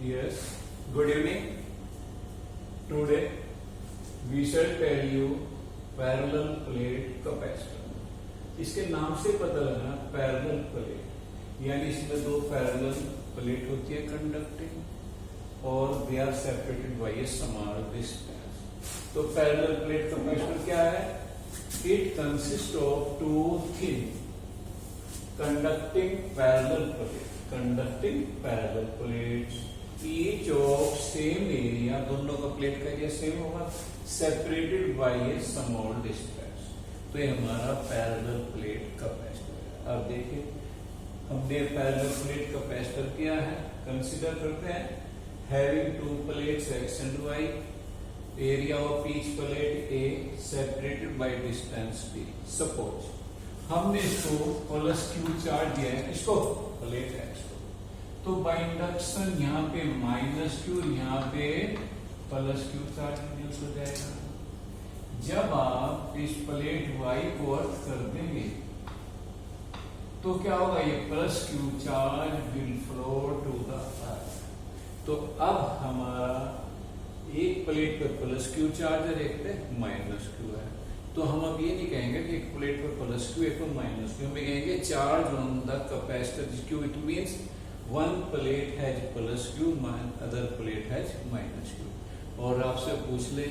Yes, good evening. Today we shall tell you parallel plate capacitor. इसके नाम से पता लगा पैरेलल प्लेट, यानी इसमें दो पैरेलल प्लेट होती है कंडक्टिंग और they are separated by a small distance. तो पैरेलल प्लेट कैपेसिटर क्या है? It consist of two thin conducting parallel plates each of same area, दोनों का प्लेट का एरिया सेम होगा, separated by a small distance. तो ये हमारा पैरेलल प्लेट कैपेसिटर है. अब देखिए हमने पैरेलल प्लेट कैपेसिटर किया है, कंसीडर करते हैं having two plates X and Y, area of each plate A separated by distance D. Suppose हमने इसको प्लस क्यू चार्ज दिया है, इसको प्लेट एक्स को, तो बाय इंडक्शन यहाँ पे माइनस क्यू, यहाँ पे प्लस क्यू चार्ज इंड्यूस हो जाएगा. जब आप इस प्लेट y को अर्थ कर देंगे तो क्या होगा? ये plus Q charge will flow to the earth. तो अब हमारा एक प्लेट पर प्लस क्यू चार्ज है, एक पे माइनस क्यू है. तो हम अब ये नहीं कहेंगे कि एक प्लेट पर प्लस क्यू एक पर माइनस क्यू, हम कहेंगे charge on the capacitor Q. It means one plate has plus Q, other plate has minus Q. और आपसे पूछ ले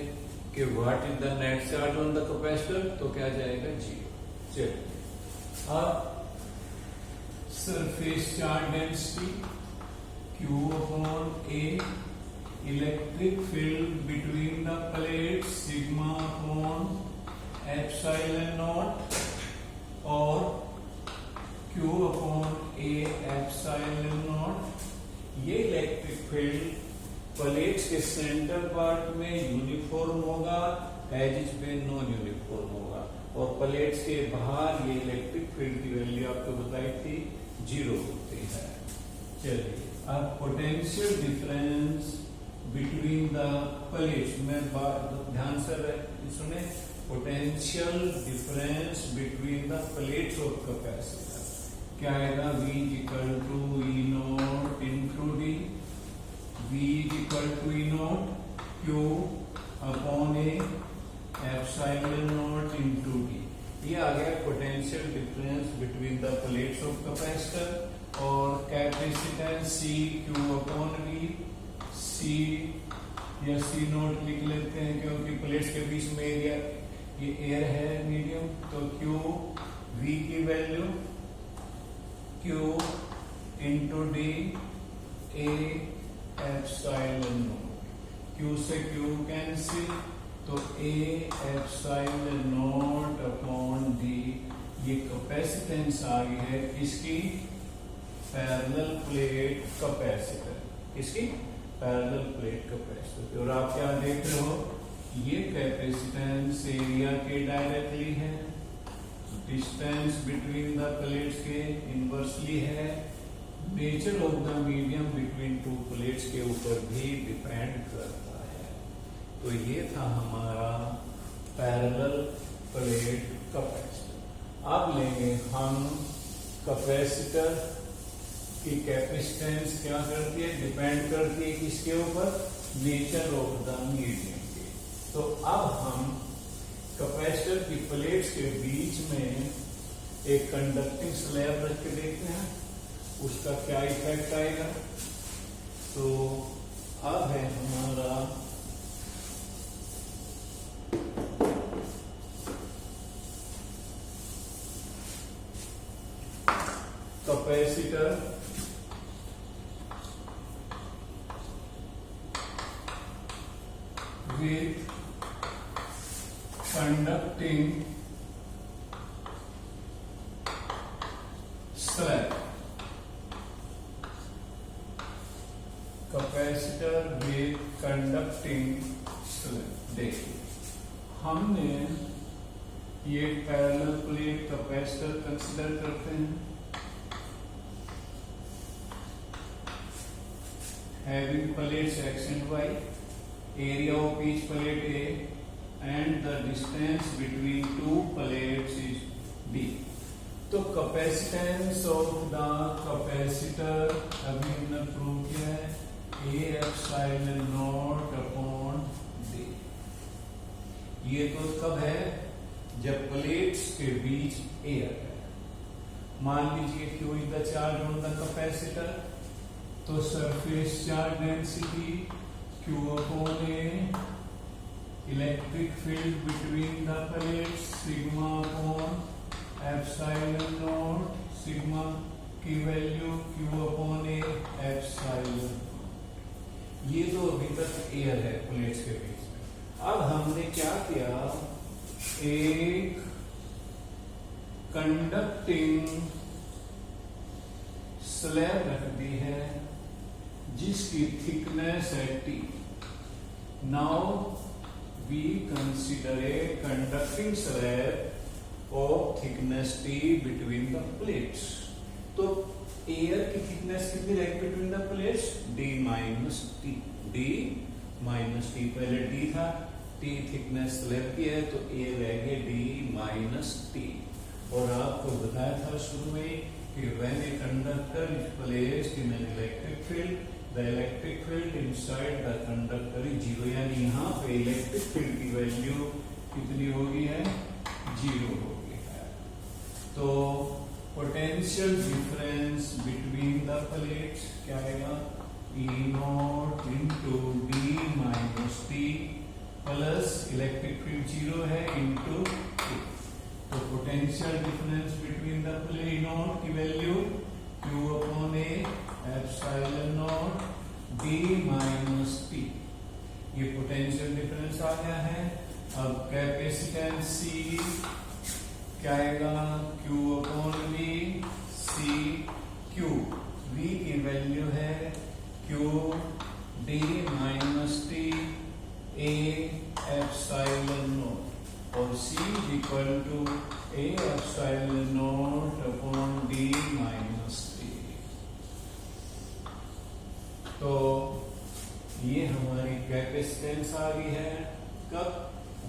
कि what is the net charge on the capacitor, तो क्या जाएगा? 0. चलिए अब surface charge density Q upon A, electric field between the plate sigma upon epsilon not, और Q upon A epsilon not. ये इलेक्ट्रिक फील्ड प्लेट्स के centre part में uniform होगा, एजेस पे नॉन यूनिफॉर्म होगा, और प्लेट्स के बाहर ये इलेक्ट्रिक फील्ड की वैल्यू आपको बताई थी 0 होती है. चलिए अब potential difference between the plates में ध्यान से सुने. Potential difference between the plates of capacitor क्या आएगा? V equal to E not into D, V equal to E not Q upon A epsilon not into D. ये आ गया potential difference between the plates of capacitor. और capacitance C Q upon V, C या C not लिख लेते हैं क्योंकि plates के बीच में एरिया ये एयर है मीडियम. तो Q V की value Q into D A epsilon not. Q से Q कैंसिल, तो A epsilon not upon D. ये कैपेसिटेंस आ गई है इसकी पैरेलल प्लेट कैपेसिटर, इसकी पैरेलल प्लेट कैपेसिटर. और आप क्या देख रहे हो? ये कैपेसिटेंस एरिया के डायरेक्टली है, डिस्टेंस बिटवीन द प्लेट्स के इनवर्सली है, nature of the medium between two plates के ऊपर भी डिपेंड करता है. तो ये था हमारा पैरेलल प्लेट कैपेसिटर. अब लेंगे हम कैपेसिटर की कैपेसिटेंस क्या करती है? डिपेंड करती है किसके ऊपर? नेचर ऑफ द मीडियम के. तो अब हम कैपेसिटर की प्लेट्स के बीच में एक कंडक्टिंग स्लैब रख के देखते हैं उसका क्या इफेक्ट आएगा. तो अब है हमारा capacitor with conducting slab. Capacitor with conducting slab. देखिए हमने ये पैरेलल प्लेट कैपेसिटर कंसीडर करते हैं, having plates X and Y, area of each plate A, and the distance between two plates is D. तो कैपेसिटेंस ऑफ द कैपेसिटर अभी हमने prove किया है, A epsilon not upon D. ये तो कब है, जब प्लेट्स के बीच एयर है। मान लीजिए Q is the charge on the capacitor, तो surface charge density Q upon A, electric field between the plates sigma upon epsilon not, sigma की value Q upon A epsilon. ये तो अभी तक एयर है प्लेट्स के बीच में। अब हमने क्या किया, एक कंडक्टिंग स्लैब रख दी है जिसकी थिकनेस है T. Now we consider a conducting slab of thickness T between the plates. तो एयर की थिकनेस कितनी रहेगी between the plates, D minus T. D minus T, पहले डी था, टी थिकनेस स्लैब की है तो ए रहेगी डी माइनस टी। और आपको बताया था शुरू में कि when a conductor is placed in an electric field, the electric field inside the conductor is zero. यानी यहाँ पे इलेक्ट्रिक फील्ड की वैल्यू कितनी होगी है, जीरो होगी है। तो potential difference between the plates क्या आएगा, E not into D minus T plus electric field zero है इंटू टी। तो potential difference between the plate not की value Q upon A epsilon not D minus T. ये potential difference आ गया है। अब कैपेसिटेंस सी क्या आएगा, Q upon V, C Q, V की वैल्यू है Q D minus T A epsilon not, और सी is equal to A epsilon not upon D minus T. तो ये हमारी कैपेसिटेंस आ गई है। कब,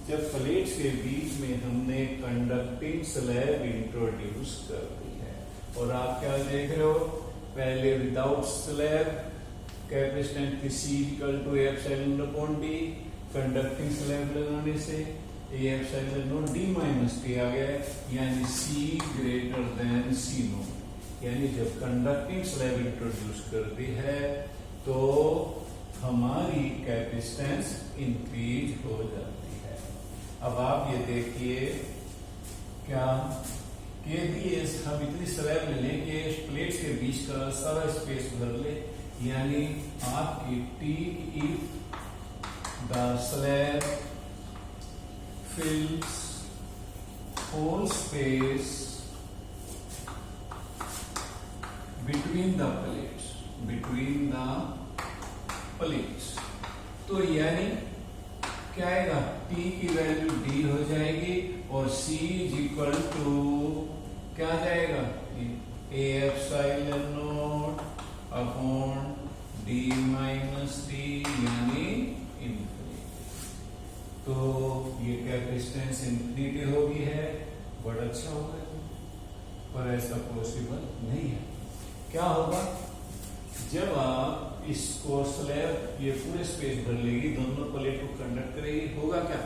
जब प्लेट्स के बीच में हमने कंडक्टिंग स्लैब इंट्रोड्यूस कर दी है। और आप क्या देख रहे हो, पहले विदाउट स्लैब कैपेसिटेंस की C equal to epsilon upon D, conducting slab लगाने से A epsilon not D minus T आ गया, यानी C greater than C not. यानी जब कंडक्टिंग स्लैब इंट्रोड्यूस कर दी है तो हमारी कैपेसिटेंस इंक्रीज हो जाती है। अब आप ये देखिए क्या कि हम इतनी स्लैब ले लें कि प्लेट्स के बीच का सारा स्पेस भर ले, यानी आपकी T if the slab fills whole space between the plates, तो यानी क्या आएगा, T की वैल्यू D हो जाएगी और C इज इक्वल टू क्या जाएगा, A epsilon not upon D minus D, यानी इन्फिनिटी। तो ये कैपेसिटेंस इन्फिनिटी हो गई है, बड़ा अच्छा होगा, पर ऐसा पॉसिबल नहीं है। क्या होगा, जब आप इसको स्लैब ये पूरे स्पेस भर लेगी, दोनों प्लेट को कंडक्ट करेगी, होगा क्या,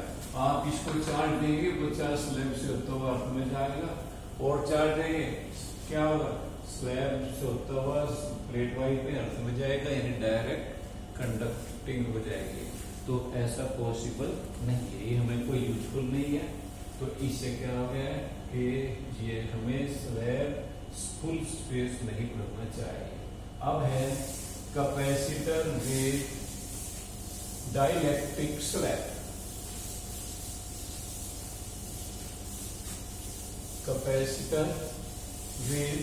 आप इसको चार्ज देंगे, वो चार्ज स्लैब से होता हुआ अर्थ में जाएगा, और चार्ज देंगे क्या होगा, स्लैब से होता हुआ प्लेट वाइज में अर्थ में जाएगा, यानी डायरेक्ट कंडक्टिंग हो जाएगी। तो ऐसा पॉसिबल नहीं है, ये हमें कोई यूजफुल नहीं है। तो इससे क्या हो गया कि ये हमें स्लैब फुल स्पेस नहीं भरना चाहिए। अब है capacitor with dielectric slab. Capacitor with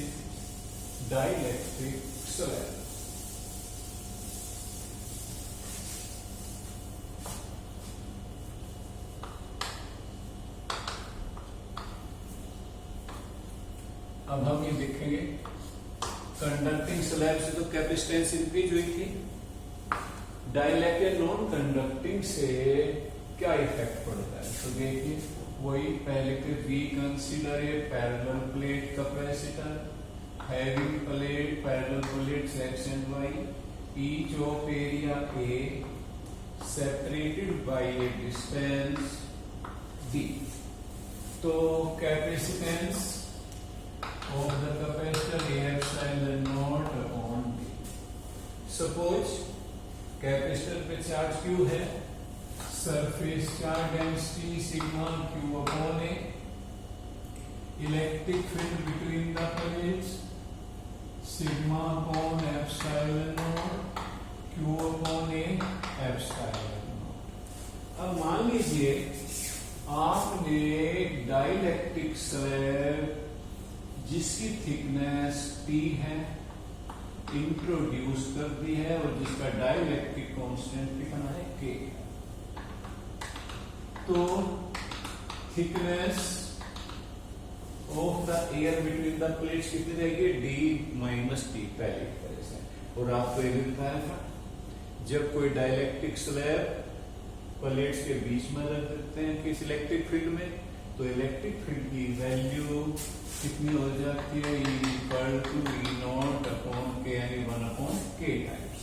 dielectric slab. अब हम ये देखेंगे, कंडक्टिंग स्लैब से तो कैपेसिटेंस इंक्रीज हुई थी, डाइलेक्ट्रिक नॉन कंडक्टिंग से क्या इफेक्ट पड़ता है। तो देखिए वही पहले के, we consider a parallel plate capacitor having plate parallel plates X and Y each of area A separated by a distance D. तो capacitance of the capacitor A epsilon naught upon D. Suppose capacitor पे charge Q है, surface charge density sigma Q upon A, electric field between the plates sigma upon epsilon not Q upon A epsilon not. अब मान लीजिए आपने dielectric slab जिसकी thickness T है introduce कर दी है और जिसका डाइलेक्ट्रिक कांस्टेंट कितना है K। तो thickness of the air between the plates कितनी रहेगी? D माइनस T पहले तरह से। और आपको ये भी बताया था जब कोई डाइलेक्ट्रिक स्लैब प्लेट्स के बीच में रख देते हैं किस इलेक्ट्रिक फील्ड में, तो इलेक्ट्रिक फील्ड की वैल्यू कितनी हो जाती है? Equal to E not upon K यानी 1 अपॉन K टाइम्स।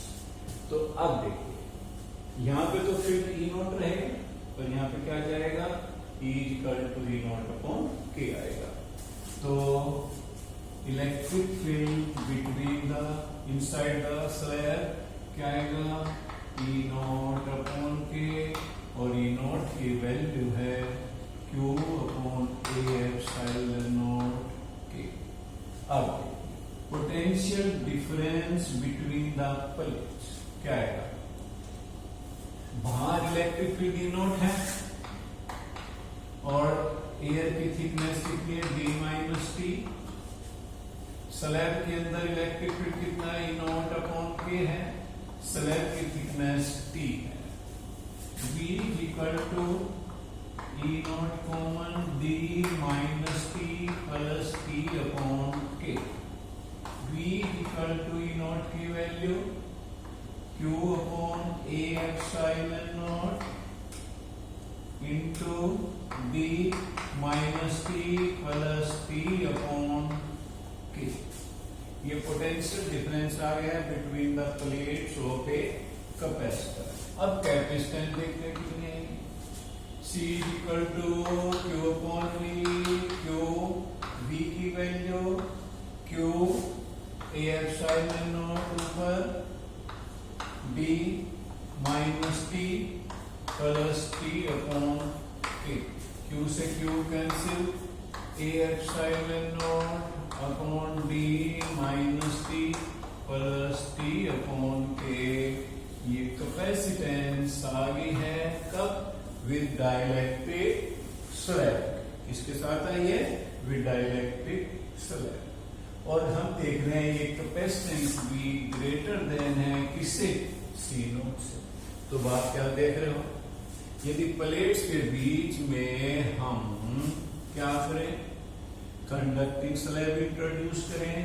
तो अब देखिए यहाँ पे तो फील्ड E नॉट रहेगा और यहाँ पे क्या जाएगा? E equal to E not upon K आएगा। तो electric field between the inside the slab क्या आएगा? E नॉट अपॉन K और E नॉट की वैल्यू है Q upon A epsilon not K। अब potential difference between the plates क्या आएगा? बाहर इलेक्ट्रिक फील्ड E नॉट है और एयर की थिकनेस कितनी है? D minus T। स्लैब के अंदर इलेक्ट्रिक फील्ड कितना है? E नॉट अपॉन K है। स्लैब की थिकनेस T है। V equal to E not common D minus T plus T upon K। V equal to E not की value Q upon A epsilon not into D minus T plus T upon K। ये potential difference आ गया between the plates of a capacitor. अब capacitance देखते हैं कितनी है? C equal to Q upon V। Q V की value Q A epsilon not ऊपर D minus T plus T upon K। Q से Q cancel, A epsilon not upon D minus T plus T upon K। ये capacitance आ गई है कब? With dielectric slab. इसके साथ आई है विद डाइलेक्ट्रिक स्लैब। और हम देख रहे हैं ये कैपेसिटेंस भी ग्रेटर देन है किससे? C नोट से। तो बात क्या देख रहे हो? यदि प्लेट्स के बीच में हम क्या करें? कंडक्टिंग स्लैब इंट्रोड्यूस करें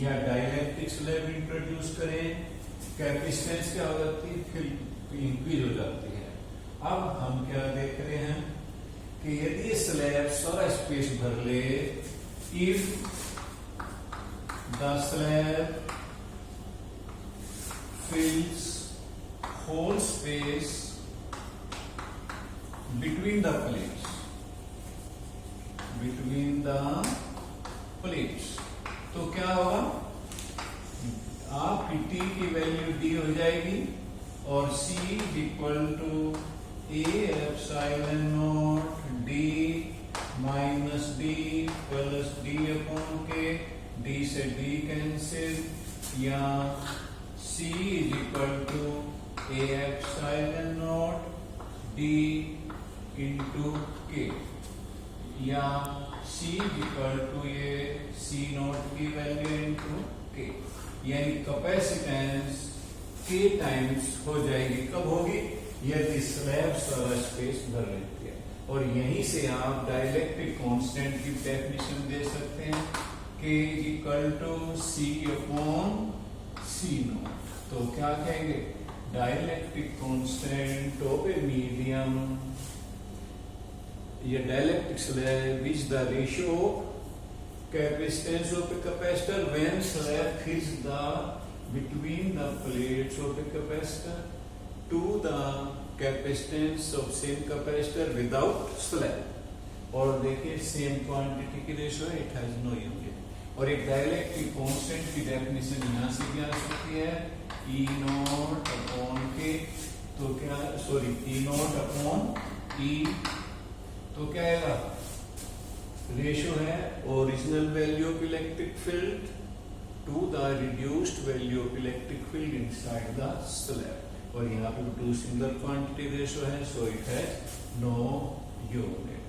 या डाइलेक्ट्रिक स्लैब इंट्रोड्यूस करें, कैपेसिटेंस क्या हो जाती है? फिर इंक्रीज हो जाती है। अब हम क्या देख रहे हैं कि यदि स्लैब सारा स्पेस भर ले, if the slab fills whole space between the plates, तो क्या होगा? आपकी T की वैल्यू D हो जाएगी और C equal to A epsilon not D minus D plus D upon K। D से D कैंसिल, या C equal to A epsilon not D into K, या C इक्वल टू ये C not की value into K। यानी capacitance K times हो जाएगी। कब होगी? यदि स्लैब सारा स्पेस भर लेती है। और यहीं से आप डाइलेक्ट्रिक कांस्टेंट की डेफिनेशन दे सकते हैं K equal to C upon C not. तो क्या कहेंगे? Dielectric constant of a medium या dielectric slab is the ratio capacitance of a capacitor when slab fills the between the plates of the capacitor to the capacitance of same capacitor without slab. और देखिए same quantity की ratio है, it has no unit. और एक dielectric constant की definition यहाँ से क्या आ सकती है, ई नॉट अपॉन के, तो क्या sorry E not upon E, तो क्या आएगा, रेशो है original value of electric field to the reduced value of electric field inside the slab. और यहाँ पे टू सिंगल क्वांटिटी रेशो है, so it has no unit.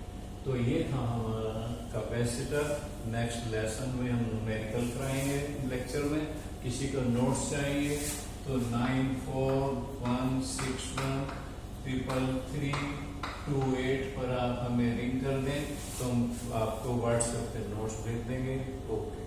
तो ये था हमारा कैपेसिटर। नेक्स्ट लेसन में हम न्यूमेरिकल कराएंगे लेक्चर में। किसी को नोट्स चाहिए तो 9416133328 पर आप हमें रिंग कर दें, तो हम आपको व्हाट्सएप पे नोट्स भेज देंगे। ओके।